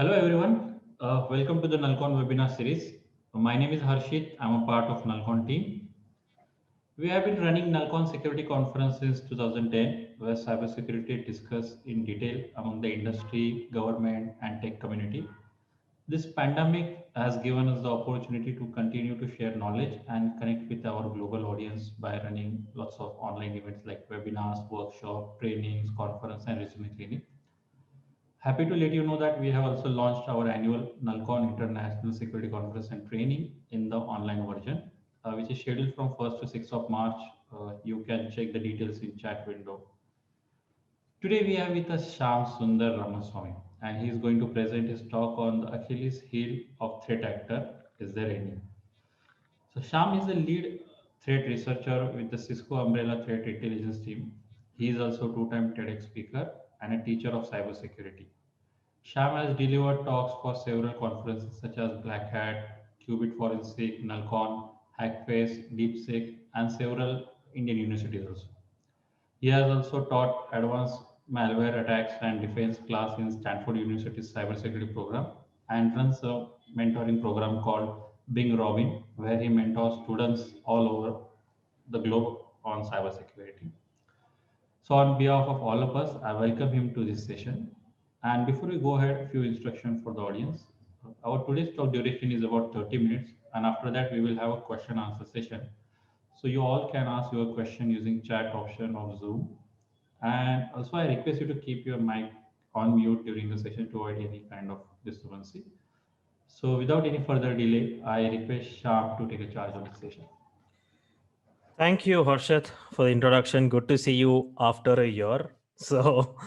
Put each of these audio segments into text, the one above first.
Hello everyone, welcome to the Nalcon webinar series. My name is Harshit, I'm a part of Nalcon team. We have been running Nalcon Security Conference since 2010, where cybersecurity is discussed in detail among the industry, government and tech community. This pandemic has given us the opportunity to continue to share knowledge and connect with our global audience by running lots of online events like webinars, workshops, trainings, conference and resume clinic. Happy to let you know that we have also launched our annual Nalcon International Security Conference and Training in the online version, which is scheduled from 1st to 6th of March. You can check the details in chat window. Today we have with us Sham Sundar Ramaswamy, and he is going to present his talk on the Achilles heel of threat actor. Is there any? So Sham is the lead threat researcher with the Cisco Umbrella Threat Intelligence team. He is also a two-time TEDx speaker and a teacher of cybersecurity. Sham has delivered talks for several conferences such as Black Hat, Qubit Forensic, Nalcon, Hackface, DeepSeek, and several Indian universities also. He has also taught advanced malware attacks and defense class in Stanford University's cybersecurity program and runs a mentoring program called Bing Robin, where he mentors students all over the globe on cybersecurity. So on behalf of all of us, I welcome him to this session. And before we go ahead, a few instructions for the audience. Our today's talk duration is about 30 minutes, and after that we will have a question answer session. So you all can ask your question using chat option of Zoom. And also I request you to keep your mic on mute during the session to avoid any kind of disturbance. So without any further delay, I request Sharp to take a charge of the session. Thank you, Harshit, for the introduction. Good to see you after a year. So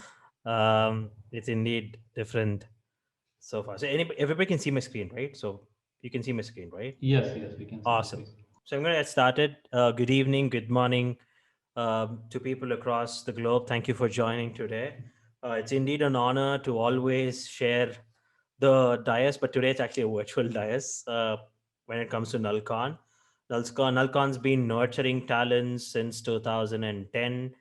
it's indeed different so far. So everybody can see my screen, right? So you can see my screen, right? Yes, we can see the Awesome. screen. So I'm going to get started. Good evening, good morning to people across the globe. Thank you for joining today. It's indeed an honor to always share the dais, but today it's actually a virtual dais when it comes to Nalcon. Nalcon's been nurturing talents since 2010.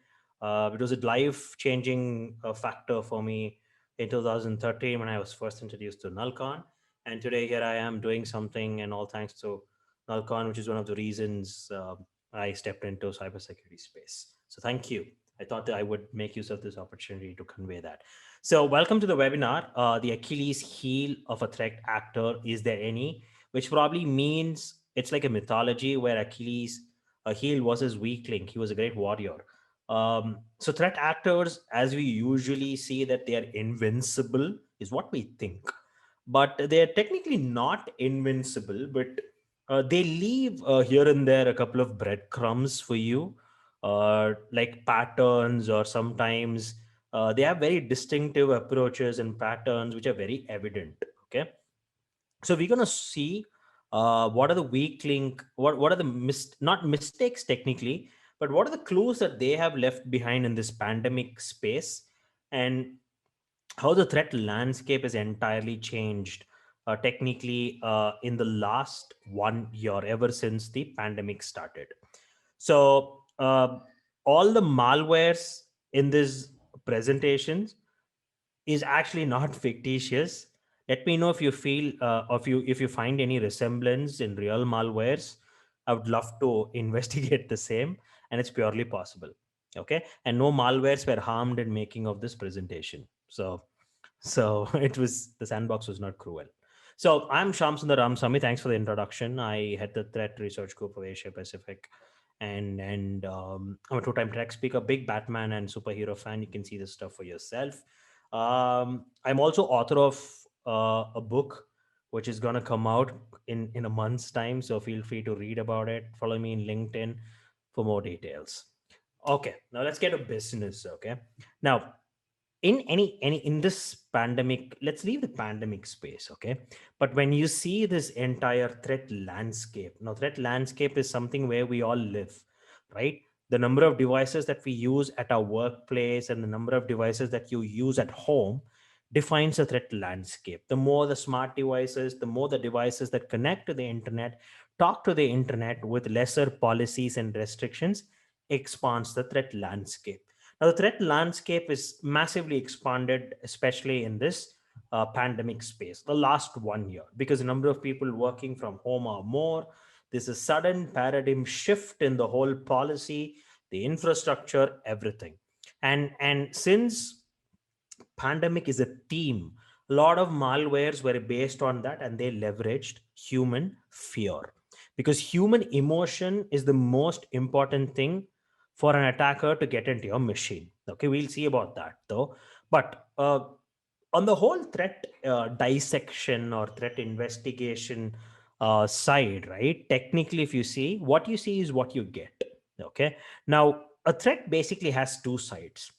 It was a life-changing factor for me in 2013 when I was first introduced to Nalcon. And today here I am doing something, and all thanks to Nalcon, which is one of the reasons I stepped into cybersecurity space. So thank you. I thought that I would make use of this opportunity to convey that. So welcome to the webinar, the Achilles heel of a threat actor. Is there any? Which probably means it's like a mythology where Achilles' heel was his weak link. He was a great warrior. So threat actors, as we usually see that they are invincible, is what we think. But they're technically not invincible, but they leave here and there a couple of breadcrumbs for you, like patterns, or sometimes they have very distinctive approaches and patterns which are very evident. Okay, so we're gonna see what are the weak link, what are the not mistakes technically, but what are the clues that they have left behind in this pandemic space, and how the threat landscape has entirely changed technically in the last 1 year, ever since the pandemic started. So all the malwares in these presentations is actually not fictitious. Let me know if you feel if you find any resemblance in real malwares. I would love to investigate the same, and it's purely possible. Okay, and no malwares were harmed in making of this presentation. So it was, the sandbox was not cruel. So I'm Shamsundar Ramsamy. Thanks for the introduction. I head the threat research group of Asia Pacific, and I'm a two-time tech speaker, big Batman and superhero fan. You can see this stuff for yourself. I'm also author of a book which is gonna come out in a month's time. So feel free to read about it. Follow me in LinkedIn for more details. Okay, now let's get to business. Okay, now in this pandemic, let's leave the pandemic space. Okay, but when you see this entire threat landscape, now threat landscape is something where we all live, right? The number of devices that we use at our workplace and the number of devices that you use at home defines the threat landscape. The more the smart devices, the more the devices that connect to the internet, talk to the internet with lesser policies and restrictions, expands the threat landscape. Now, the threat landscape is massively expanded, especially in this pandemic space, the last 1 year, because the number of people working from home are more. There's a sudden paradigm shift in the whole policy, the infrastructure, everything. And since pandemic is a theme, a lot of malwares were based on that, and they leveraged human fear, because human emotion is the most important thing for an attacker to get into your machine. Okay, we'll see about that though. But on the whole threat dissection or threat investigation side, right? Technically, if you see, what you see is what you get. Okay. Now, a threat basically has two sides.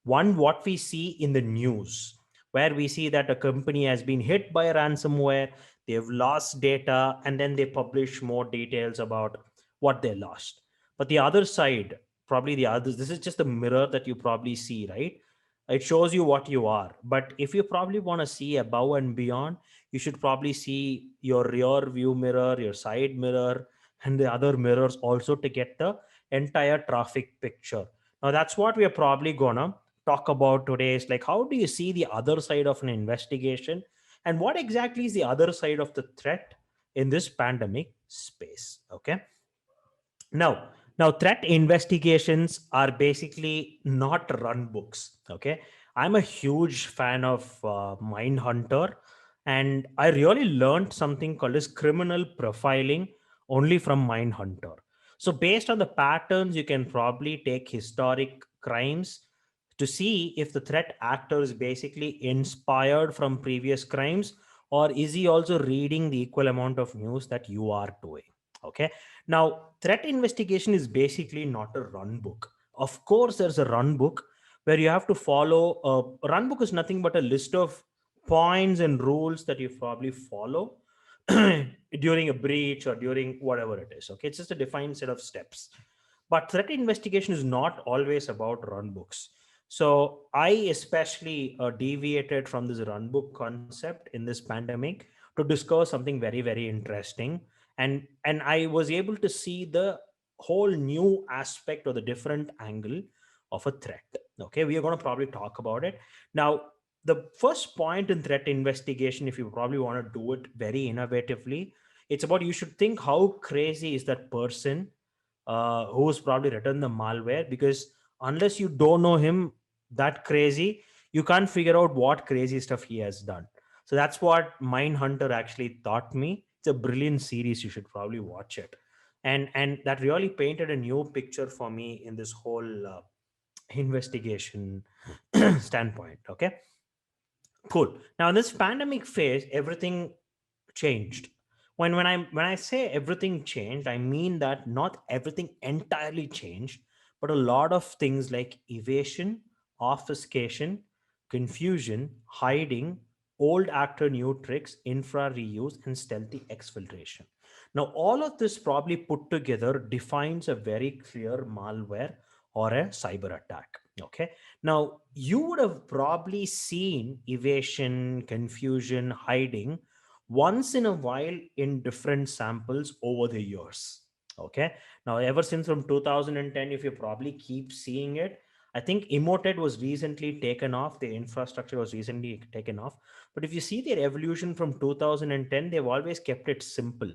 One, what we see in the news, where we see that a company has been hit by a ransomware, they've lost data, and then they publish more details about what they lost. But the other side, probably the others, this is just the mirror that you probably see, right? It shows you what you are. But if you probably want to see above and beyond, you should probably see your rear view mirror, your side mirror, and the other mirrors also to get the entire traffic picture. Now, that's what we are probably gonna talk about today, is like, how do you see the other side of an investigation, and what exactly is the other side of the threat in this pandemic space. Okay. Now, threat investigations are basically not run books. Okay, I'm a huge fan of Mindhunter, and I really learned something called as criminal profiling only from Mindhunter. So, based on the patterns, you can probably take historic crimes to see if the threat actor is basically inspired from previous crimes, or is he also reading the equal amount of news that you are doing. Okay. Now, threat investigation is basically not a run book. Of course, there's a run book where you have to follow. A run book is nothing but a list of points and rules that you probably follow during a breach or during whatever it is. Okay, it's just a defined set of steps. But threat investigation is not always about run books. So I especially deviated from this run book concept in this pandemic to discover something very, very interesting. And I was able to see the whole new aspect or the different angle of a threat. Okay, we are going to probably talk about it now. The first point in threat investigation, if you probably want to do it very innovatively, it's about, you should think how crazy is that person who's probably written the malware, because unless you don't know him that crazy, you can't figure out what crazy stuff he has done. So that's what Mindhunter actually taught me. It's a brilliant series. You should probably watch it. And that really painted a new picture for me in this whole investigation standpoint. Okay, cool. Now in this pandemic phase, everything changed. When I say everything changed, I mean that not everything entirely changed, but a lot of things like evasion, obfuscation, confusion, hiding, old actor new tricks, infra reuse, and stealthy exfiltration. Now all of this probably put together defines a very clear malware or a cyber attack. Okay, now you would have probably seen evasion, confusion, hiding once in a while in different samples over the years. Okay, now ever since from 2010, if you probably keep seeing it, I think Emotet was recently taken off, the infrastructure was recently taken off. But if you see their evolution from 2010, they've always kept it simple.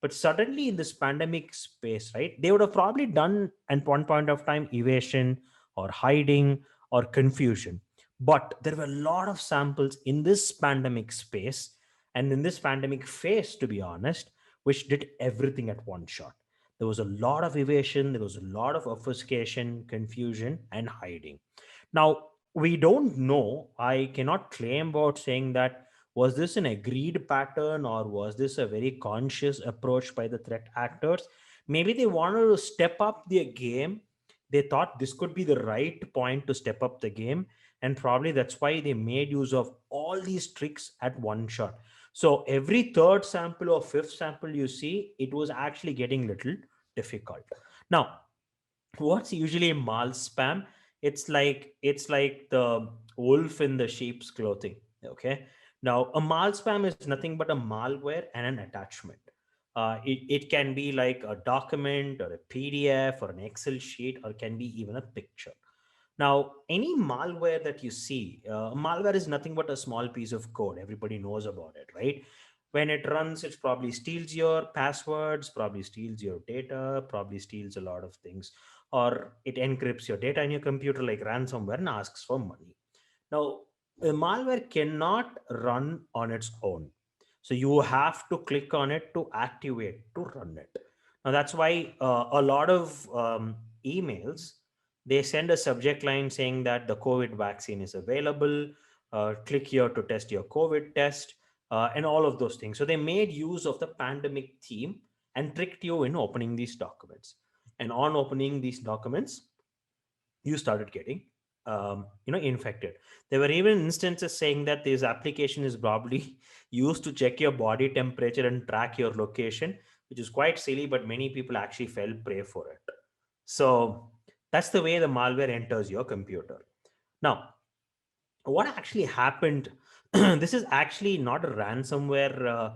But suddenly in this pandemic space, right, they would have probably done at one point of time evasion or hiding or confusion. But there were a lot of samples in this pandemic space and in this pandemic phase, to be honest, which did everything at one shot. There was a lot of evasion, there was a lot of obfuscation, confusion, and hiding. Now, we don't know. I cannot claim about saying that was this an agreed pattern or was this a very conscious approach by the threat actors. Maybe they wanted to step up their game. They thought this could be the right point to step up the game, and probably that's why they made use of all these tricks at one shot. So every third sample or fifth sample you see, it was actually getting little difficult. Now, what's usually mal spam? It's like the wolf in the sheep's clothing. Okay. Now, a mal spam is nothing but a malware and an attachment. It can be like a document or a PDF or an Excel sheet, or can be even a picture. Now, any malware that you see, malware is nothing but a small piece of code. Everybody knows about it, right? When it runs, it probably steals your passwords, probably steals your data, probably steals a lot of things, or it encrypts your data in your computer like ransomware and asks for money. Now, a malware cannot run on its own. So you have to click on it to activate to run it. Now, that's why a lot of emails, they send a subject line saying that the COVID vaccine is available. Click here to test your COVID test, and all of those things. So they made use of the pandemic theme and tricked you in opening these documents. And on opening these documents, you started getting infected. There were even instances saying that this application is probably used to check your body temperature and track your location, which is quite silly, but many people actually fell prey for it. So that's the way the malware enters your computer. Now, what actually happened? This is actually not a ransomware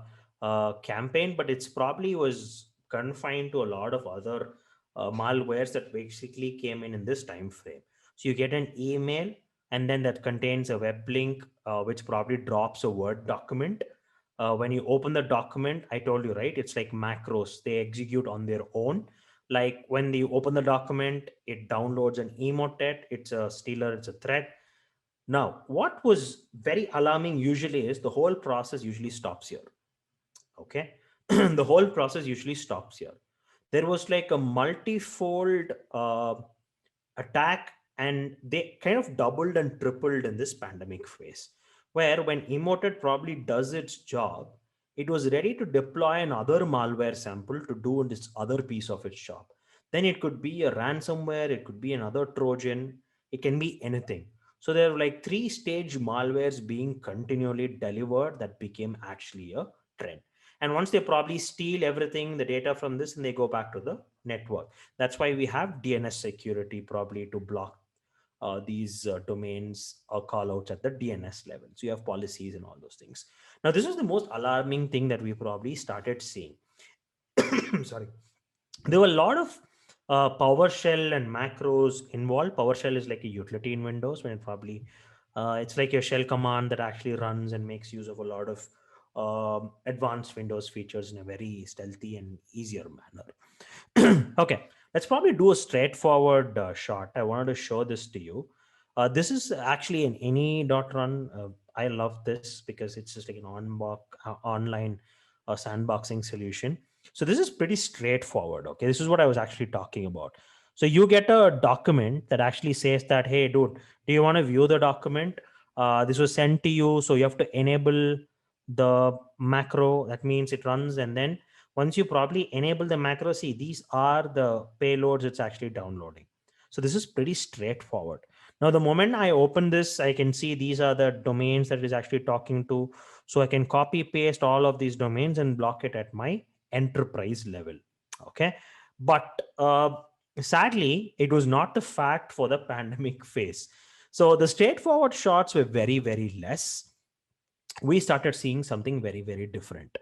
campaign, but it's probably was confined to a lot of other malwares that basically came in this time frame. So you get an email, and then that contains a web link, which probably drops a Word document. When you open the document, I told you, right? It's like macros, they execute on their own. Like when you open the document, it downloads an emotet, it's a stealer, it's a threat. Now, what was very alarming usually is the whole process usually stops here. Okay. The whole process usually stops here. There was like a multifold attack, and they kind of doubled and tripled in this pandemic phase, where when Emotet probably does its job, it was ready to deploy another malware sample to do this other piece of its job. Then it could be a ransomware, it could be another Trojan, it can be anything. So there were like three-stage malwares being continually delivered that became actually a trend. And once they probably steal everything, the data from this, and they go back to the network. That's why we have DNS security probably to block these domains or callouts at the DNS level. So you have policies and all those things. Now, this is the most alarming thing that we probably started seeing. Sorry. There were a lot of PowerShell and macros involved. PowerShell is like a utility in Windows, when it probably it's like your shell command that actually runs and makes use of a lot of advanced Windows features in a very stealthy and easier manner. Okay, let's probably do a straightforward shot. I wanted to show this to you. This is actually an any.run. I love this because it's just like an online sandboxing solution. So this is pretty straightforward. Okay, this is what I was actually talking about. So you get a document that actually says that, hey, dude, do you want to view the document? This was sent to you, so you have to enable the macro. That means it runs, and then once you probably enable the macro, see, these are the payloads it's actually downloading. So this is pretty straightforward. Now, the moment I open this, I can see these are the domains that it is actually talking to. So I can copy paste all of these domains and block it at my enterprise level. Okay. But sadly, it was not the fact for the pandemic phase. So the straightforward shots were very, very less. We started seeing something very, very different.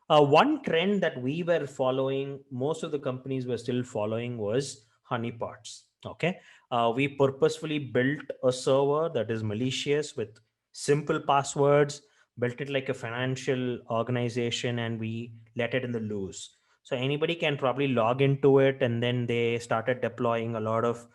One trend that we were following, most of the companies were still following, was honeypots. Okay. We purposefully built a server that is malicious with simple passwords, built it like a financial organization, and we let it in the loose. So anybody can probably log into it, and then they started deploying a lot of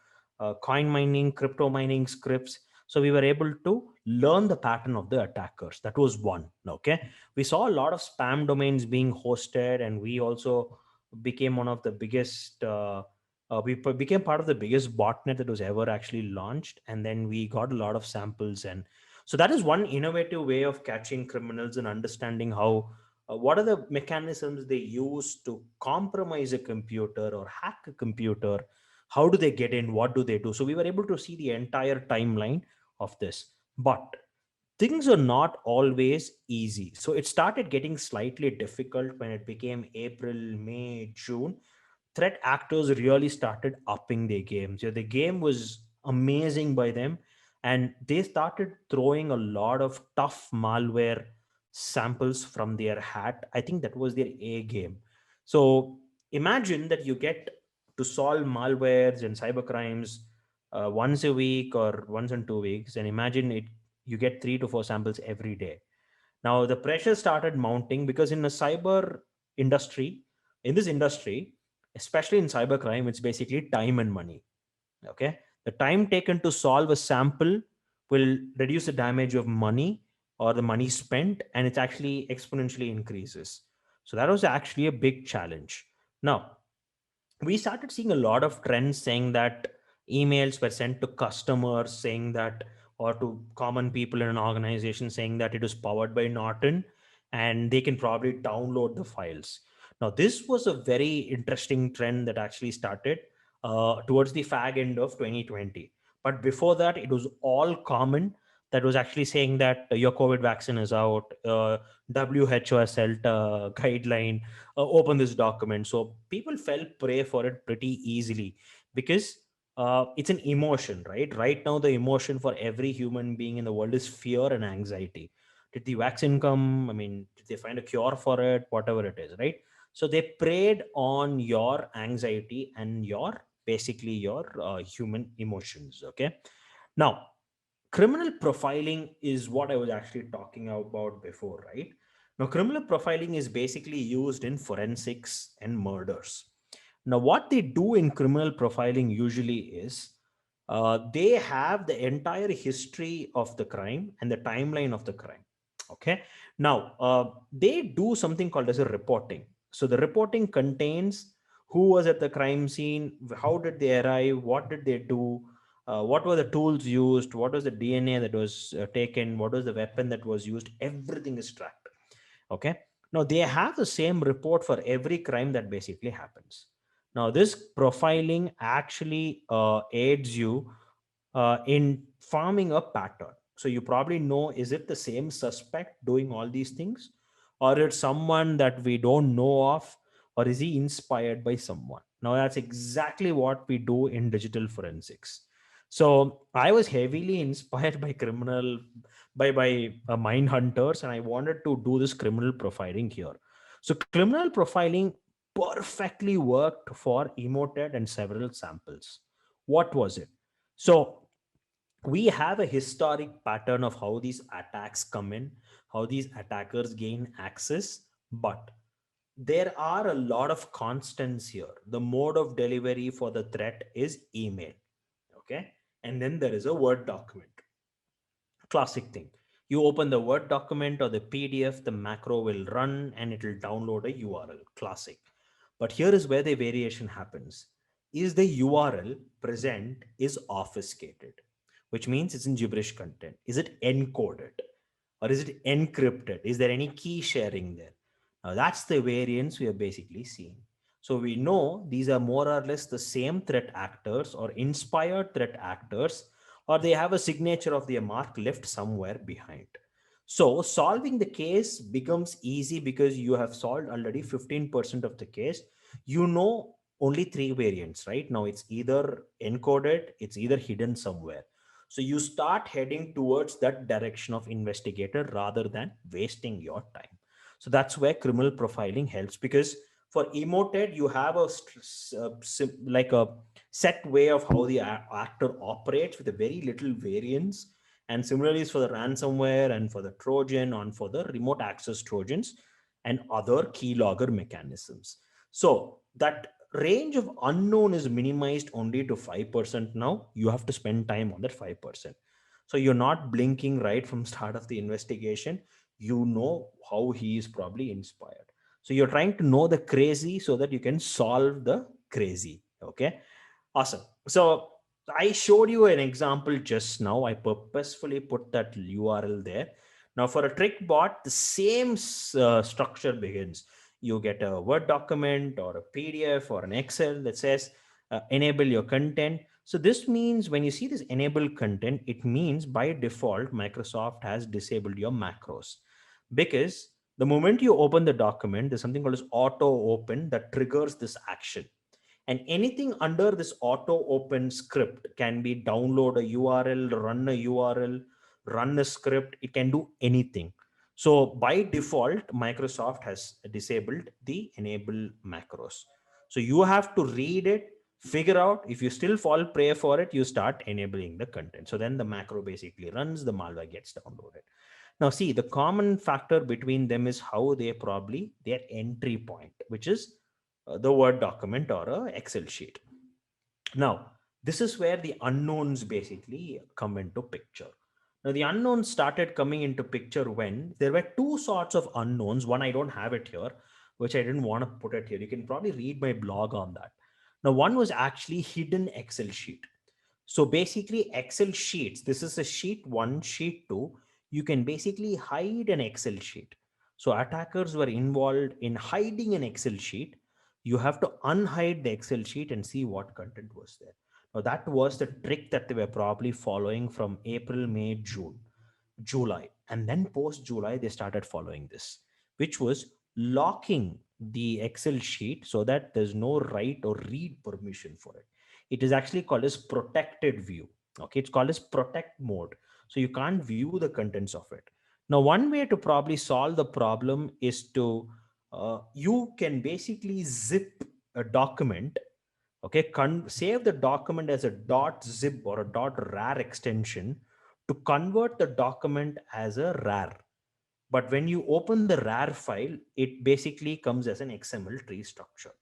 coin mining, crypto mining scripts. So we were able to learn the pattern of the attackers. That was one. Okay. We saw a lot of spam domains being hosted, and we also became one of the biggest became part of the biggest botnet that was ever actually launched, and then we got a lot of samples. And so that is one innovative way of catching criminals and understanding how what are the mechanisms they use to compromise a computer or hack a computer. How do they get in? What do they do? So we were able to see the entire timeline of this. But things are not always easy. So it started getting slightly difficult when it became April, May, June. Threat actors really started upping their games. The game was amazing by them, and they started throwing a lot of tough malware samples from their hat. I think that was their A game. So imagine that you get to solve malwares and cybercrimes once a week or once in 2 weeks, and imagine it, you get 3 to 4 samples every day. Now the pressure started mounting because in a cyber industry, in this industry, especially in cybercrime, it's basically time and money. Okay, the time taken to solve a sample will reduce the damage of money or the money spent, and it actually exponentially increases. So that was actually a big challenge. Now we started seeing a lot of trends saying that emails were sent to customers saying that, or to common people in an organization saying that it is powered by Norton and they can probably download the files. Now this was a very interesting trend that actually started towards the fag end of 2020. But before that, it was all common that was actually saying that your COVID vaccine is out, WHO has set a guideline, open this document. So people fell prey for it pretty easily because it's an emotion, right? Right now, the emotion for every human being in the world is fear and anxiety. Did the vaccine come? I mean, did they find a cure for it? Whatever it is, right? So they preyed on your anxiety and your basically your human emotions. Okay. Now, criminal profiling is what I was actually talking about before, right? Now, criminal profiling is basically used in forensics and murders. Now, what they do in criminal profiling usually is they have the entire history of the crime and the timeline of the crime. Okay. Now, they do something called as a reporting. So, the reporting contains who was at the crime scene, how did they arrive, what did they do, what were the tools used, what was the DNA that was taken, what was the weapon that was used, everything is tracked. Okay. Now they have the same report for every crime that basically happens. Now this profiling actually aids you in forming a pattern. So you probably know, is it the same suspect doing all these things, or it's someone that we don't know of, or is he inspired by someone? Now that's exactly what we do in digital forensics. So I was heavily inspired by mind hunters, and I wanted to do this criminal profiling here. So criminal profiling perfectly worked for Emotet and several samples. What was it? So we have a historic pattern of how these attacks come in, how these attackers gain access, but there are a lot of constants here. The mode of delivery for the threat is email. Okay. And then there is a Word document. Classic thing. You open the Word document or the PDF, the macro will run and it will download a URL. Classic. But here is where the variation happens. Is the URL present is obfuscated, which means it's in gibberish content. Is it encoded or is it encrypted? Is there any key sharing there? Now that's the variance we are basically seeing. So we know these are more or less the same threat actors or inspired threat actors, or they have a signature of their mark left somewhere behind. So solving the case becomes easy because you have solved already 15% of the case. You know only three variants, right? Now it's either encoded, it's either hidden somewhere. So you start heading towards that direction of investigator rather than wasting your time. So that's where criminal profiling helps, because for Emoted, you have like a set way of how the actor operates with a very little variance. And similarly is for the ransomware and for the Trojan and for the remote access Trojans and other keylogger mechanisms. So that range of unknown is minimized only to 5% now. You have to spend time on that 5%. So you're not blinking right from start of the investigation. You know how he is probably inspired. So you're trying to know the crazy so that you can solve the crazy. Okay. Awesome. So I showed you an example just now. I purposefully put that URL there. Now for a trick bot, the same structure begins. You get a Word document or a PDF or an Excel that says enable your content. So this means when you see this enable content, it means by default, Microsoft has disabled your macros, because the moment you open the document, there's something called as auto open that triggers this action. And anything under this auto open script can be download a URL, run a URL, run a script. It can do anything. So by default, Microsoft has disabled the enable macros. So you have to read it, figure out. If you still fall prey for it, you start enabling the content. So then the macro basically runs, the malware gets downloaded. Now, see, the common factor between them is how they probably their entry point, which is the Word document or a Excel sheet. Now, this is where the unknowns basically come into picture. Now, the unknowns started coming into picture when there were two sorts of unknowns. One, I don't have it here, which I didn't want to put it here. You can probably read my blog on that. Now, one was actually hidden Excel sheet. So basically, Excel sheets, this is a sheet one, sheet two. You can basically hide an Excel sheet. So attackers were involved in hiding an Excel sheet. You have to unhide the Excel sheet and see what content was there. Now, that was the trick that they were probably following from April, May, June, July. And then post July, they started following this, which was locking the Excel sheet so that there's no write or read permission for it. It is actually called as protected view. Okay, it's called as protect mode. So you can't view the contents of it. Now, one way to probably solve the problem is to you can basically zip a document. Okay, save the document as a .zip or a .rar extension to convert the document as a rar. But when you open the rar file, it basically comes as an XML tree structure.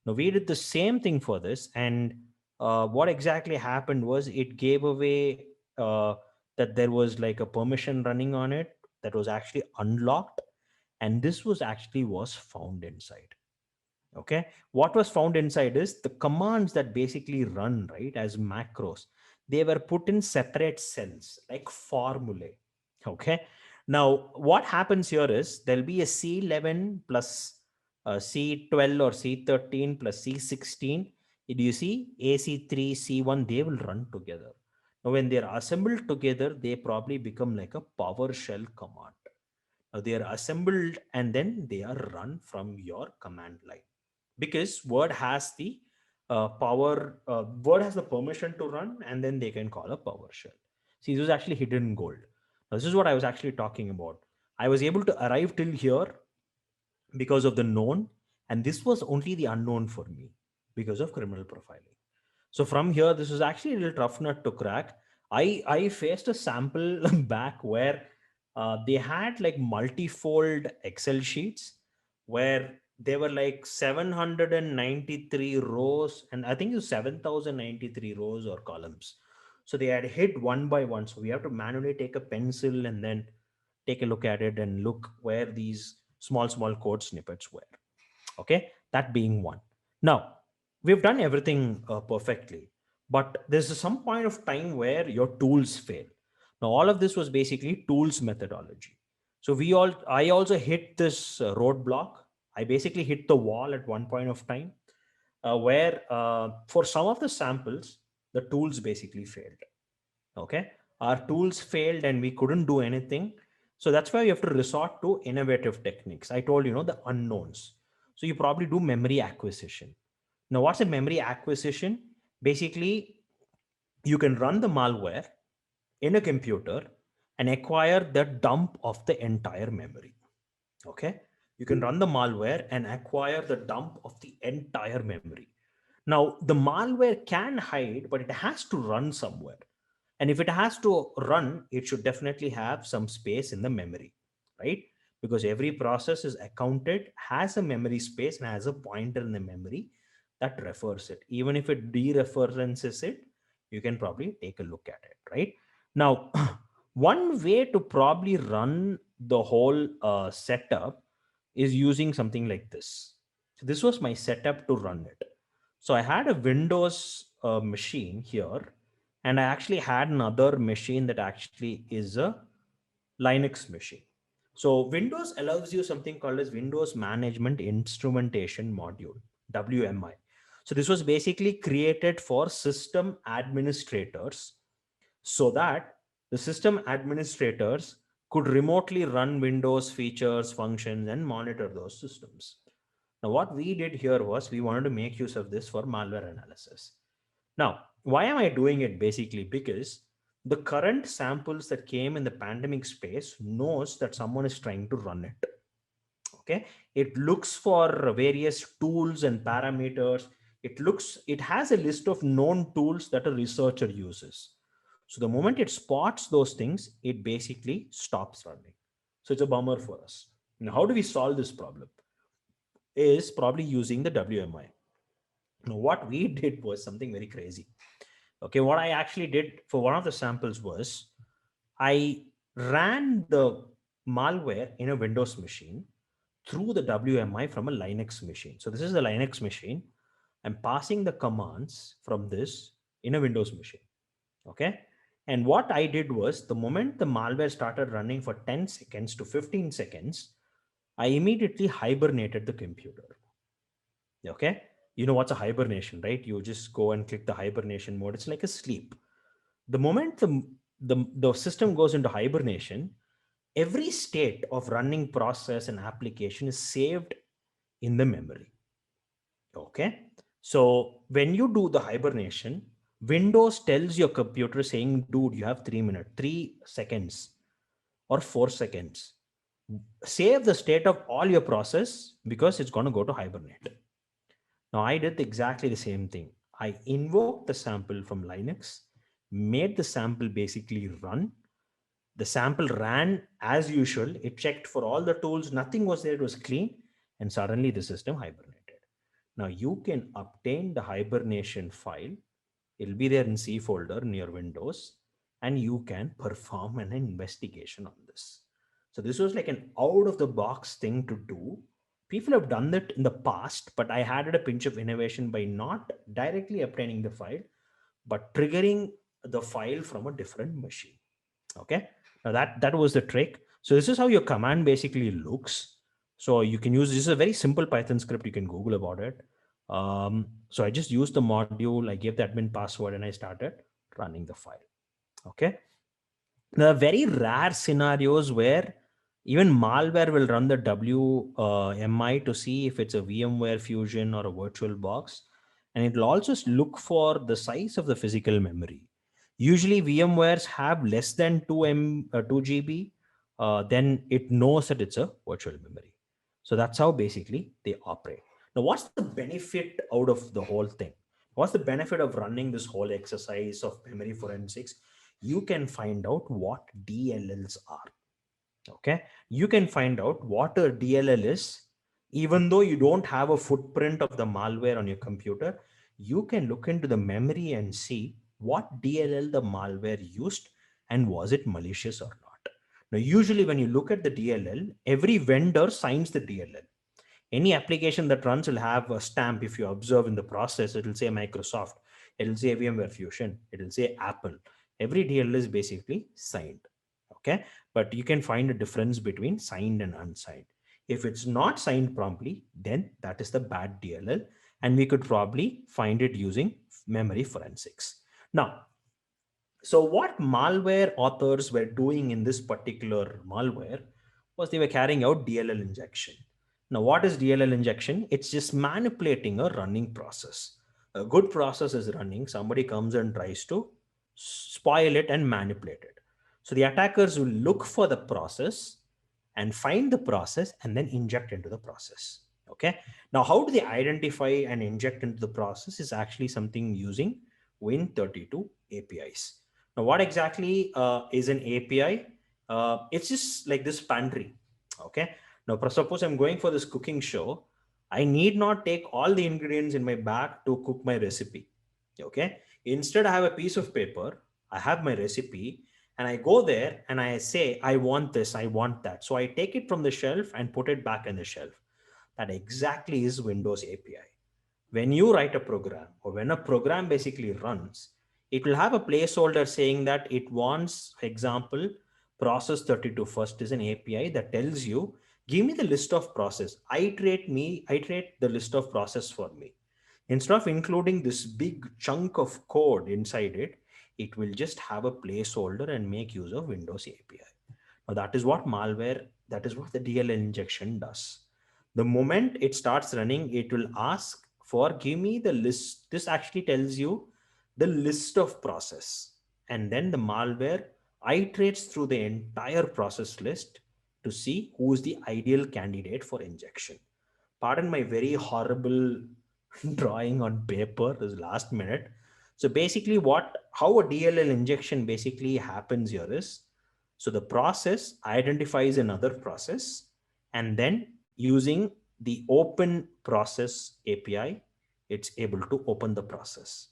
Now, we did the same thing for this, and what exactly happened was it gave away that there was like a permission running on it that was actually unlocked, and this was found inside. Okay, what was found inside is the commands that basically run right as macros. They were put in separate cells like formulae. Okay, now what happens here is there'll be a C11 plus C12 or C13 plus C16. Do you see AC3, C1? They will run together. Now, when they're assembled together, they probably become like a PowerShell command. Now, they are assembled and then they are run from your command line, because Word has the Word has the permission to run, and then they can call a PowerShell. See, this was actually hidden gold. Now, this is what I was actually talking about. I was able to arrive till here because of the known, and this was only the unknown for me because of criminal profiling. So from here, this was actually a little tough nut to crack. I faced a sample back where they had like multifold Excel sheets where they were like 793 rows, and I think it was 7,093 rows or columns. So they had hit one by one. So we have to manually take a pencil and then take a look at it and look where these small code snippets were. Okay, that being one. Now, we've done everything perfectly, but there's some point of time where your tools fail. Now, all of this was basically tools methodology. So I also hit this roadblock. I basically hit the wall at one point of time where for some of the samples, the tools basically failed. Okay, our tools failed and we couldn't do anything. So that's why you have to resort to innovative techniques. I told the unknowns. So you probably do memory acquisition. Now, what's a memory acquisition? Basically, you can run the malware in a computer and acquire the dump of the entire memory. Okay, you can run the malware and acquire the dump of the entire memory. Now, the malware can hide, but it has to run somewhere. And if it has to run, it should definitely have some space in the memory, right? Because every process is accounted, has a memory space, and has a pointer in the memory that refers it. Even if it dereferences it, you can probably take a look at it, right? Now, one way to probably run the whole setup is using something like this. So this was my setup to run it. So I had a Windows machine here, and I actually had another machine that actually is a Linux machine. So Windows allows you something called as Windows Management Instrumentation Module, WMI. So this was basically created for system administrators so that the system administrators could remotely run Windows features, functions, and monitor those systems. Now, what we did here was we wanted to make use of this for malware analysis. Now, why am I doing it? Basically, because the current samples that came in the pandemic space knows that someone is trying to run it. Okay, it looks for various tools and parameters. it has a list of known tools that a researcher uses. So the moment it spots those things, it basically stops running. So it's a bummer for us. Now, how do we solve this problem? Is probably using the WMI. Now, what we did was something very crazy. Okay, what I actually did for one of the samples was I ran the malware in a Windows machine through the WMI from a Linux machine. So this is a Linux machine. I'm passing the commands from this in a Windows machine. Okay. And what I did was the moment the malware started running for 10 seconds to 15 seconds, I immediately hibernated the computer. Okay. You know what's a hibernation, right? You just go and click the hibernation mode. It's like a sleep. The moment the system goes into hibernation, every state of running process and application is saved in the memory. Okay. So when you do the hibernation, Windows tells your computer saying, dude, you have 3 minutes, 3 seconds or 4 seconds. Save the state of all your process because it's going to go to hibernate. Now I did exactly the same thing. I invoked the sample from Linux, made the sample basically run. The sample ran as usual. It checked for all the tools. Nothing was there. It was clean. And suddenly the system hibernated. Now you can obtain the hibernation file. It'll be there in C folder in your Windows, and you can perform an investigation on this. So this was like an out of the box thing to do. People have done that in the past, but I added a pinch of innovation by not directly obtaining the file, but triggering the file from a different machine. Okay. Now that was the trick. So this is how your command basically looks. So you can use, this is a very simple Python script. You can Google about it. So I just used the module, I gave the admin password, and I started running the file. Okay. There are very rare scenarios where even malware will run the WMI to see if it's a VMware Fusion or a virtual box. And it will also look for the size of the physical memory. Usually VMwares have less than 2 GB, then it knows that it's a virtual memory. So that's how basically they operate. Now, what's the benefit out of the whole thing? What's the benefit of running this whole exercise of memory forensics? You can find out what DLLs are. Okay. You can find out what a DLL is, even though you don't have a footprint of the malware on your computer. You can look into the memory and see what DLL the malware used and was it malicious or not. Now, usually when you look at the DLL, every vendor signs the DLL. Any application that runs will have a stamp. If you observe in the process, it will say Microsoft, it will say VMware Fusion, it will say Apple. Every DLL is basically signed. Okay. But you can find a difference between signed and unsigned. If it's not signed promptly, then that is the bad DLL. And we could probably find it using memory forensics. Now, so what malware authors were doing in this particular malware was they were carrying out DLL injection. Now, what is DLL injection? It's just manipulating a running process. A good process is running. Somebody comes and tries to spoil it and manipulate it. So the attackers will look for the process and find the process and then inject into the process. Okay. Now, how do they identify and inject into the process is actually something using Win32 APIs. Now, what exactly is an API? It's just like this pantry. Okay. Now, suppose I'm going for this cooking show. I need not take all the ingredients in my bag to cook my recipe. Okay. Instead, I have a piece of paper. I have my recipe and I go there and I say, I want this, I want that. So I take it from the shelf and put it back in the shelf. That exactly is Windows API. When you write a program or when a program basically runs, it will have a placeholder saying that it wants, for example, process 32 first is an API that tells you, give me the list of process, iterate the list of process for me. Instead of including this big chunk of code inside it, it will just have a placeholder and make use of Windows API. Now that is what malware, that is what the DLL injection does. The moment it starts running, it will ask for give me the list. This actually tells you the list of process. And then the malware iterates through the entire process list to see who is the ideal candidate for injection. Pardon my very horrible drawing on paper is last minute. So basically how a DLL injection basically happens here is, so the process identifies another process, and then using the open process API, it's able to open the process.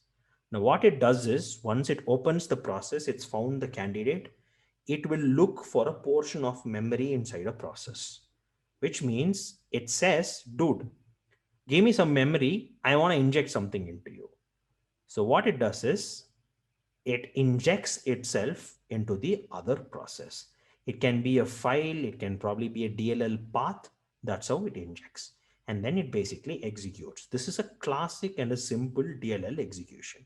Now what it does is, once it opens the process, it's found the candidate, it will look for a portion of memory inside a process, which means it says, dude, give me some memory. I want to inject something into you. So what it does is it injects itself into the other process. It can be a file, it can probably be a DLL path. That's how it injects. And then it basically executes. This is a classic and a simple DLL execution.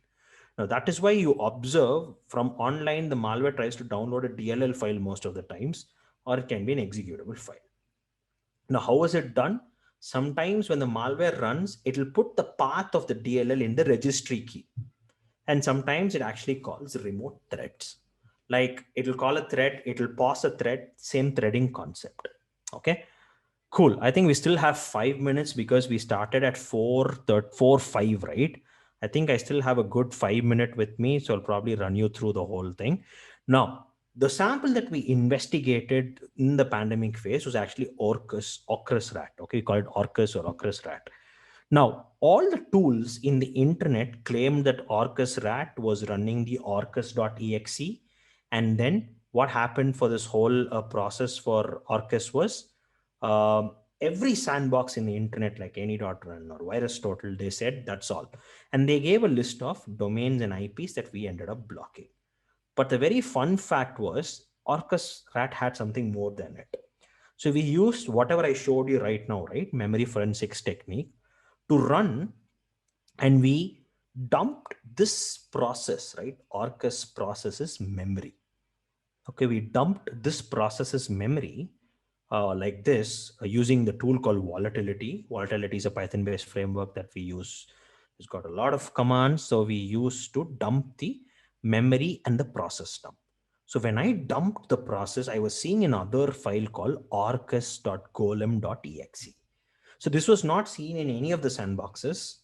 Now, that is why you observe from online, the malware tries to download a DLL file most of the times, or it can be an executable file. Now, how is it done? Sometimes when the malware runs, it will put the path of the DLL in the registry key. And sometimes it actually calls remote threads. Like it will call a thread, it will pause a thread, same threading concept. Okay, cool. I think we still have 5 minutes because we started at 4:05, right? I think I still have a good 5 minute with me. So I'll probably run you through the whole thing. Now, the sample that we investigated in the pandemic phase was actually Orcus rat. Okay, we call it Orcus or Orcus rat. Now, all the tools in the internet claimed that Orcus rat was running the orcus.exe. And then what happened for this whole process for Orcus was, every sandbox in the internet, like any.run or VirusTotal, they said that's all. And they gave a list of domains and IPs that we ended up blocking. But the very fun fact was Orcus rat had something more than it. So we used whatever I showed you right now, right? Memory forensics technique to run, and we dumped this process, right? Orcus processes memory. Okay, we dumped this processes memory like this using the tool called Volatility. Volatility is a Python-based framework that we use. It's got a lot of commands. So we use to dump the memory and the process dump. So when I dumped the process, I was seeing another file called orcus.golem.exe. So this was not seen in any of the sandboxes,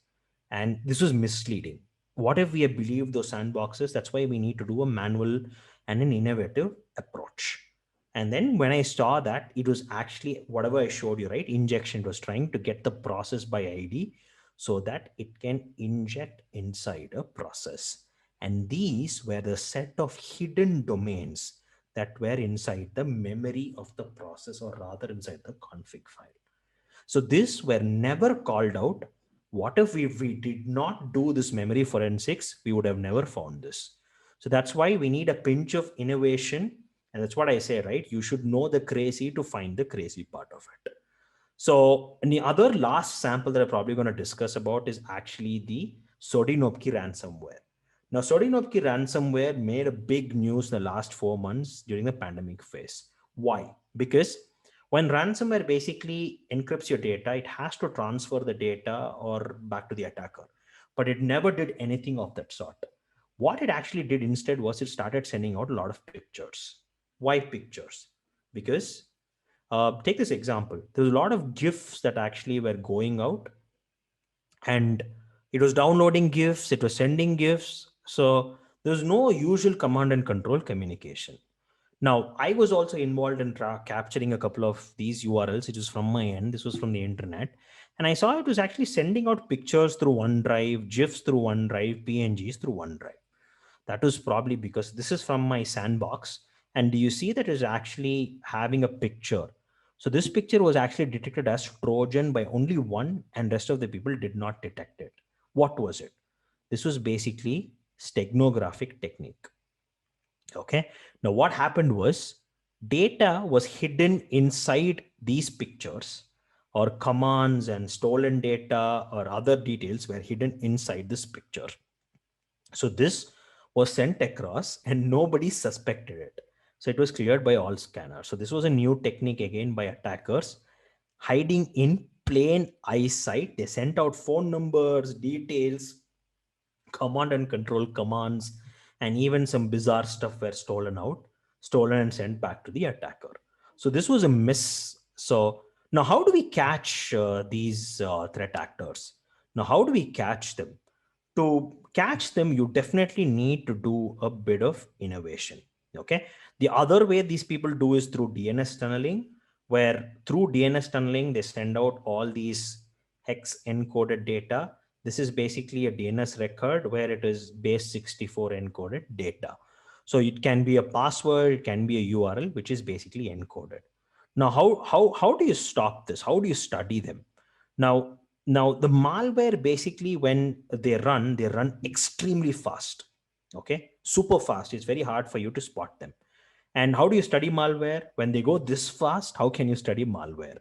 and this was misleading. What if we have believed those sandboxes? That's why we need to do a manual and an innovative approach. And then when I saw that, it was actually whatever I showed you, right? Injection was trying to get the process by ID so that it can inject inside a process. And these were the set of hidden domains that were inside the memory of the process, or rather inside the config file. So these were never called out. What if we did not do this memory forensics? We would have never found this. So that's why we need a pinch of innovation. And that's what I say, right? You should know the crazy to find the crazy part of it. So and the other last sample that I'm probably going to discuss about is actually the Sodinopki ransomware. Now, Sodinopki ransomware made a big news in the last 4 months during the pandemic phase. Why? Because when ransomware basically encrypts your data, it has to transfer the data or back to the attacker, but it never did anything of that sort. What it actually did instead was it started sending out a lot of pictures. Why pictures? Because take this example. There's a lot of GIFs that actually were going out, and it was downloading GIFs, it was sending GIFs. So there's no usual command and control communication. Now, I was also involved in capturing a couple of these URLs. It was from my end. This was from the internet. And I saw it was actually sending out pictures through OneDrive, GIFs through OneDrive, PNGs through OneDrive. That was probably because this is from my sandbox. And do you see that is actually having a picture? So this picture was actually detected as Trojan by only one, and rest of the people did not detect it. What was it? This was basically steganographic technique. Okay. Now what happened was data was hidden inside these pictures, or commands and stolen data or other details were hidden inside this picture. So this was sent across and nobody suspected it. So it was cleared by all scanners. So this was a new technique again by attackers, hiding in plain eyesight. They sent out phone numbers, details, command and control commands, and even some bizarre stuff were stolen and sent back to the attacker. So this was a miss. So now how do we catch these threat actors? Now, how do we catch them? To catch them, you definitely need to do a bit of innovation. Okay. The other way these people do is through DNS tunneling, where through DNS tunneling, they send out all these hex encoded data. This is basically a DNS record where it is base 64 encoded data. So it can be a password, it can be a URL, which is basically encoded. Now, how do you stop this? How do you study them? Now, the malware basically, when they run extremely fast. Okay, super fast. It's very hard for you to spot them. And how do you study malware? When they go this fast, how can you study malware?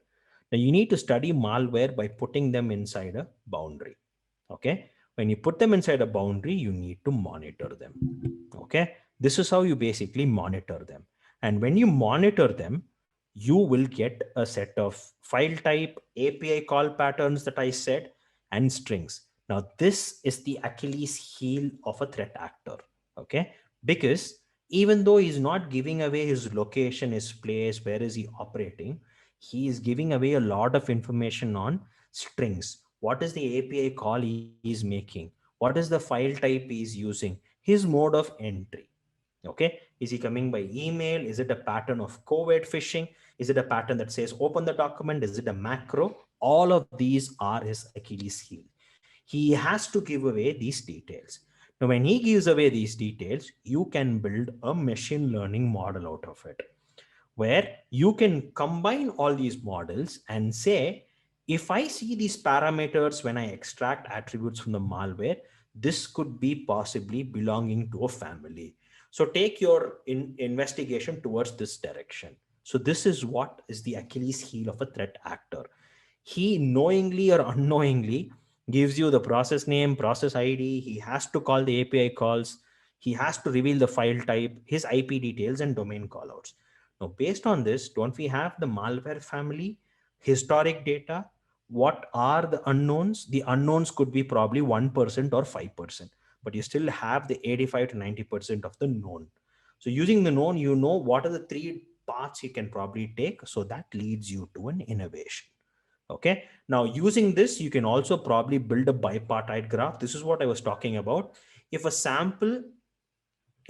Now you need to study malware by putting them inside a boundary. Okay. When you put them inside a boundary, you need to monitor them. Okay. This is how you basically monitor them. And when you monitor them, you will get a set of file type, API call patterns that I said, and strings. Now, this is the Achilles heel of a threat actor. Okay. Because even though he's not giving away his location, his place, where is he operating, he is giving away a lot of information on strings. What is the API call he is making? What is the file type he is using? His mode of entry. Okay. Is he coming by email? Is it a pattern of covert phishing? Is it a pattern that says open the document? Is it a macro? All of these are his Achilles heel. He has to give away these details. Now, when he gives away these details, you can build a machine learning model out of it, where you can combine all these models and say, if I see these parameters when I extract attributes from the malware, this could be possibly belonging to a family. So take your investigation towards this direction. So this is what is the Achilles heel of a threat actor. He knowingly or unknowingly gives you the process name, process ID. He has to call the API calls. He has to reveal the file type, his IP details, and domain callouts. Now, based on this, don't we have the malware family, historic data? What are the unknowns? The unknowns could be probably 1% or 5%, but you still have the 85 to 90% of the known. So using the known, you know what are the three paths you can probably take. So that leads you to an innovation. Okay. Now using this, you can also probably build a bipartite graph. This is what I was talking about. If a sample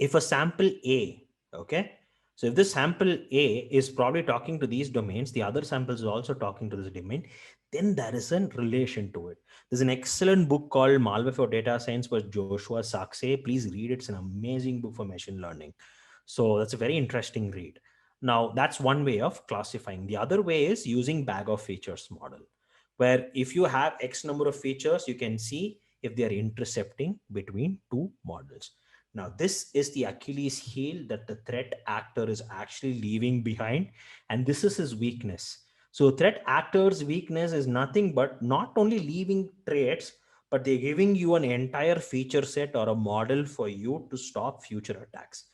A, okay. So if this sample A is probably talking to these domains, the other samples is also talking to this domain, then there is a relation to it. There's an excellent book called Malware for Data Science by Joshua Saxe. Please read it. It's an amazing book for machine learning. So that's a very interesting read. Now that's one way of classifying. The other way is using bag of features model, where if you have X number of features, you can see if they are intercepting between two models. Now, this is the Achilles heel that the threat actor is actually leaving behind. And this is his weakness. So threat actor's weakness is nothing but not only leaving traits, but they're giving you an entire feature set or a model for you to stop future attacks.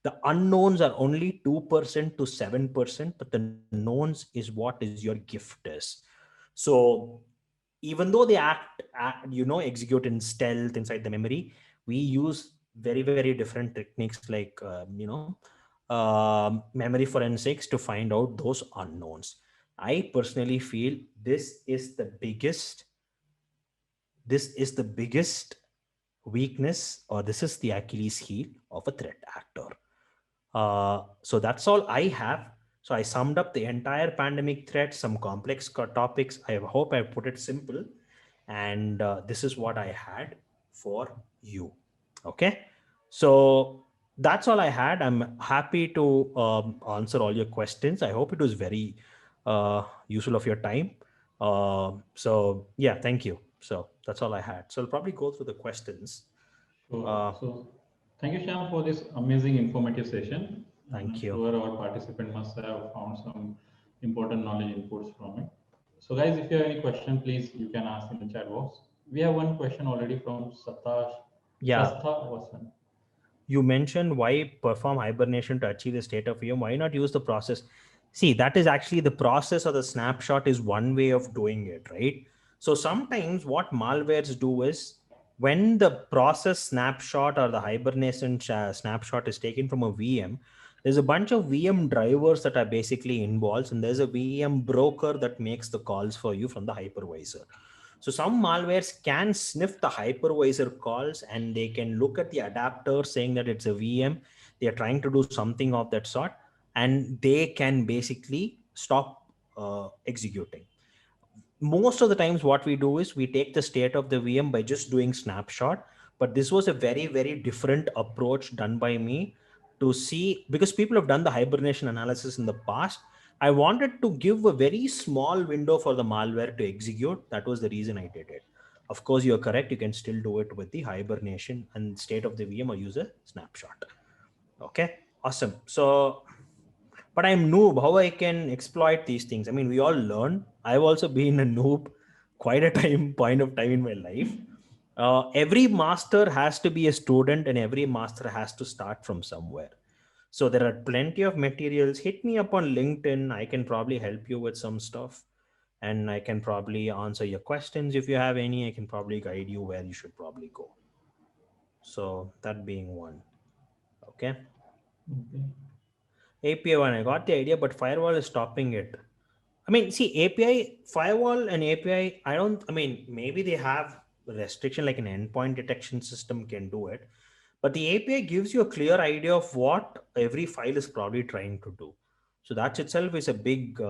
The unknowns are only 2% to 7%, but the knowns is what is your gift is. So even though they execute in stealth inside the memory, we use very, very different techniques like, memory forensics to find out those unknowns. I personally feel this is the biggest weakness, or this is the Achilles heel of a threat actor. So that's all I have. So I summed up the entire pandemic threat, some complex topics. I hope I put it simple. And this is what I had for you. Okay. So that's all I had. I'm happy to answer all your questions. I hope it was very useful of your time. So yeah, thank you. So that's all I had. So I'll probably go through the questions. So thank you, Shyam, for this amazing informative session. Thank I'm you. sure our participant must have found some important knowledge inputs from it. So guys, if you have any question, please, you can ask in the chat box. We have one question already from Satash. Yeah. Shastha Vasan. You mentioned why perform hibernation to achieve the state of VM. Why not use the process? See, that is actually the process, or the snapshot is one way of doing it, right? So sometimes what malwares do is, when the process snapshot or the hibernation snapshot is taken from a VM, there's a bunch of VM drivers that are basically involved, and there's a VM broker that makes the calls for you from the hypervisor. So some malwares can sniff the hypervisor calls and they can look at the adapter saying that it's a VM. They are trying to do something of that sort, and they can basically stop executing. Most of the times what we do is we take the state of the VM by just doing snapshot. But this was a very, very different approach done by me to see, because people have done the hibernation analysis in the past. I wanted to give a very small window for the malware to execute. That was the reason I did it. Of course, you're correct. You can still do it with the hibernation and state of the VM or use a snapshot. Okay, awesome. So, but I'm noob. How I can exploit these things? I mean, we all learn. I've also been a noob quite a point of time in my life. Every master has to be a student, and every master has to start from somewhere. So there are plenty of materials. Hit me up on LinkedIn. I can probably help you with some stuff, and I can probably answer your questions if you have any. I can probably guide you where you should probably go. So that being one. Okay. Okay. API one, I got the idea, but firewall is stopping it. I mean, see, API, firewall and API, I mean, maybe they have restriction like an endpoint detection system can do it, but the API gives you a clear idea of what every file is probably trying to do. So that itself is a big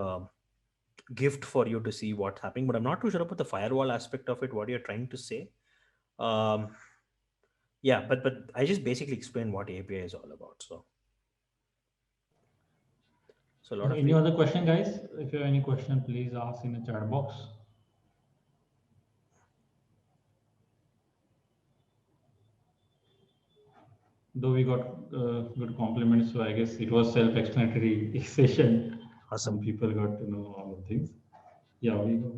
gift for you to see what's happening, but I'm not too sure about the firewall aspect of it, what you're trying to say. Um, yeah, but I just basically explained what API is all about. So a lot of Any people. other question, guys? If you have any question, please ask in the chat box. Though we got good compliments, so I guess it was self-explanatory session. Awesome. Some people got to know all the things. Yeah, we got.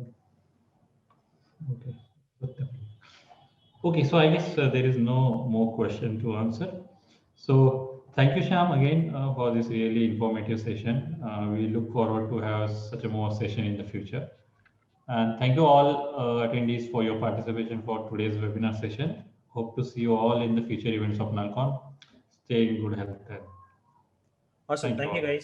Okay. Okay, so I guess there is no more question to answer. So thank you, Shyam, again for this really informative session. We look forward to have such a more session in the future. And thank you all attendees for your participation for today's webinar session. Hope to see you all in the future events of Nalcon. Stay in good health. Awesome. Thank you Thank you, all. guys.